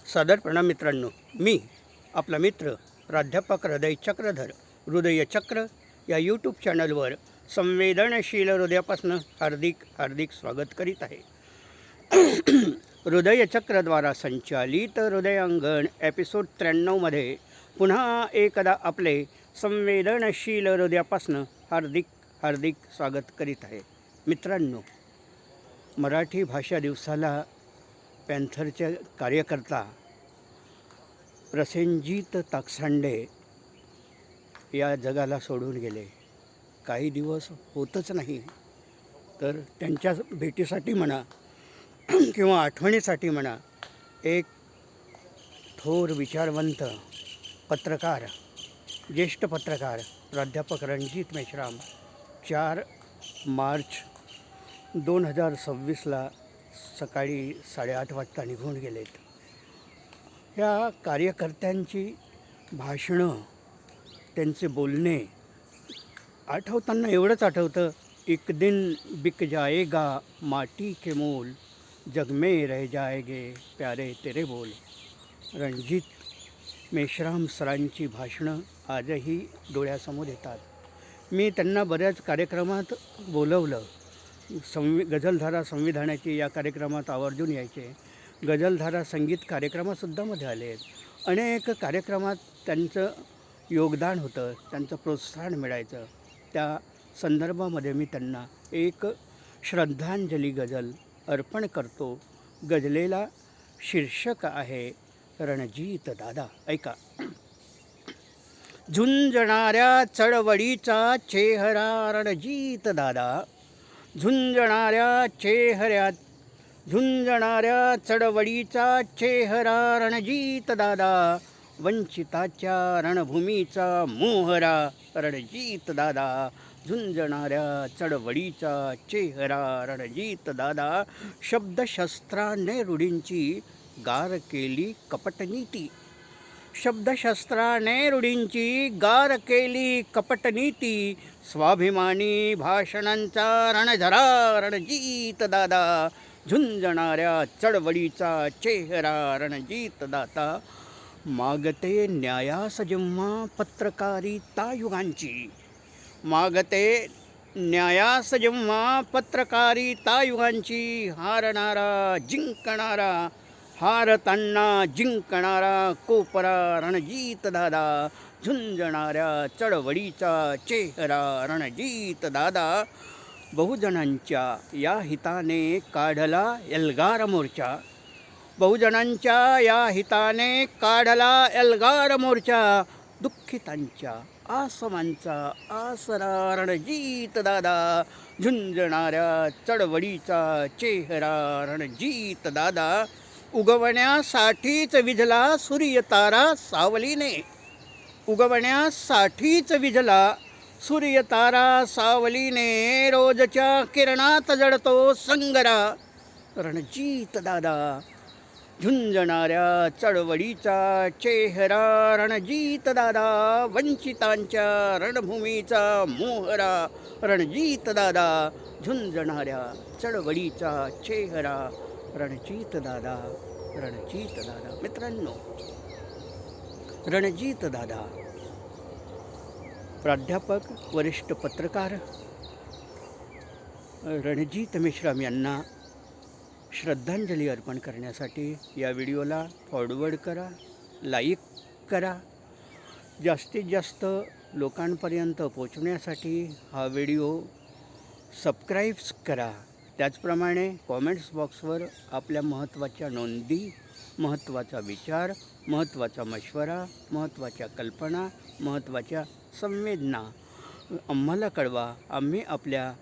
सादर प्रणाम मित्रांनो, मी आपला मित्र प्राध्यापक हृदय चक्रधर हृदयचक्र या यूट्यूब चॅनलवर संवेदनशील हृदयापासून हार्दिक स्वागत करीत आहे. हृदयचक्रद्वारा संचालित हृदयांगण एपिसोड 93मध्ये पुन्हा एकदा आपले संवेदनशील हृदयापासून हार्दिक स्वागत करीत आहे. मित्रांनो, मराठी भाषा दिवसाला पॅन्थरचे कार्यकर्ता प्रसेनजीत ताकसांडे या जगाला सोडून गेले. काही दिवस होतच नाही तर त्यांच्या भेटीसाठी म्हणा किंवा आठवणीसाठी म्हणा, एक थोर विचारवंत पत्रकार, ज्येष्ठ पत्रकार प्राध्यापक रणजित मेश्राम 4 मार्च 2026 सकाळी 8:30 वाजता निघून गेलेत. या कार्यकर्त्यांची भाषणं, त्यांचे बोलणे आठवताना एवढंच आठवतं, एक दिन बिक जाएगा माटी के मोल, जग में रह जाएगे प्यारे तेरे बोल. रणजित मेश्राम सरांची भाषणं आजही डोळ्यासमोर येतात. मी त्यांना बऱ्याच कार्यक्रमात बोलवलं. गझलधारा संविधानाची या कार्यक्रमात आवर्जून यायचे. गझलधारा संगीत कार्यक्रमातसुद्धा मध्ये आले. अनेक कार्यक्रमात त्यांचं योगदान होतं, त्यांचं प्रोत्साहन मिळायचं. त्या संदर्भामध्ये मी त्यांना एक श्रद्धांजली गझल अर्पण करतो. गझलेला शीर्षक आहे रणजित दादा. ऐका. झुंजणाऱ्या चळवळीचा चेहरा रणजित दादा, झुंजणाऱ्या चळवळीचा चेहरा रणजित दादा, वंचिताच्या रणभूमीचा मोहरा रणजित दादा, झुंजणाऱ्या चळवळीचा चेहरा रणजित दादा. शब्दशस्त्राने रूढींची गार केली कपटनीती, शब्दशस्त्राने रूढींची गार केली कपटनीती, स्वाभिमानी भाषणांचा रणझरा रणजित दादा, झुंजणाऱ्या चळवळीचा चेहरा रणजित दादा. मागते न्यायास जेव्हा पत्रकारिता युगांची, मागते न्यायास जेव्हा पत्रकारिता युगांची, हारणारा जिंकणारा, हारताना जिंकणारा कोपरा रणजित दादा, झुंजणाऱ्या चळवळीचा चेहरा रणजित दादा. बहुजनांच्या या हिताने काढला एल्गार मोर्चा, बहुजनांच्या या हिताने काढला एल्गार मोर्चा, दुःखितांच्या आसवांचा आसरा रणजित दादा, झुंजणाऱ्या चळवळीचा चेहरा रणजित दादा. उगवण्यासाठीच विझला सूर्यतारा सावलीने, उगवण्यासाठीच विझला सूर्यतारा सावलीने, रोजच्या किरणात जळतो संगरा रणजित दादा, झुंजणाऱ्या चळवळीचा चेहरा रणजित दादा, वंचितांच्या रणभूमीचा मोहरा रणजित दादा, झुंजणाऱ्या चळवळीचा चेहरा रणजित दादा, रणजित दादा. मित्रांनो, रणजित दादा प्राध्यापक, वरिष्ठ पत्रकार रणजित मेश्राम यांना श्रद्धांजली अर्पण करण्यासाठी या व्हिडिओला फॉरवर्ड करा, लाईक करा. जास्तीत जास्त लोकांपर्यंत पोचवण्यासाठी हा व्हिडिओ सबस्क्राईब्स करा. त्याचप्रमाणे कॉमेंट्स बॉक्सवर आपल्या महत्त्वाच्या नोंदी, महत्त्वाचा विचार, महत्त्वाचा मशवरा, महत्त्वाच्या कल्पना, महत्त्वाच्या संवेदना आम्हाला कळवा. आम्ही आपल्या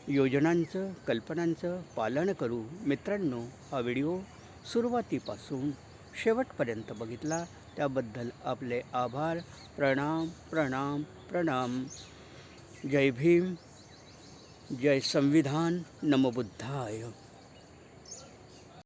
योजनांचं, कल्पनांचं पालन करू. मित्रांनो, हा व्हिडिओ सुरुवातीपासून शेवटपर्यंत बघितला त्याबद्दल आपले आभार. प्रणाम प्रणाम प्रणाम. जय भीम, जय संविधान, नमो बुद्धाय.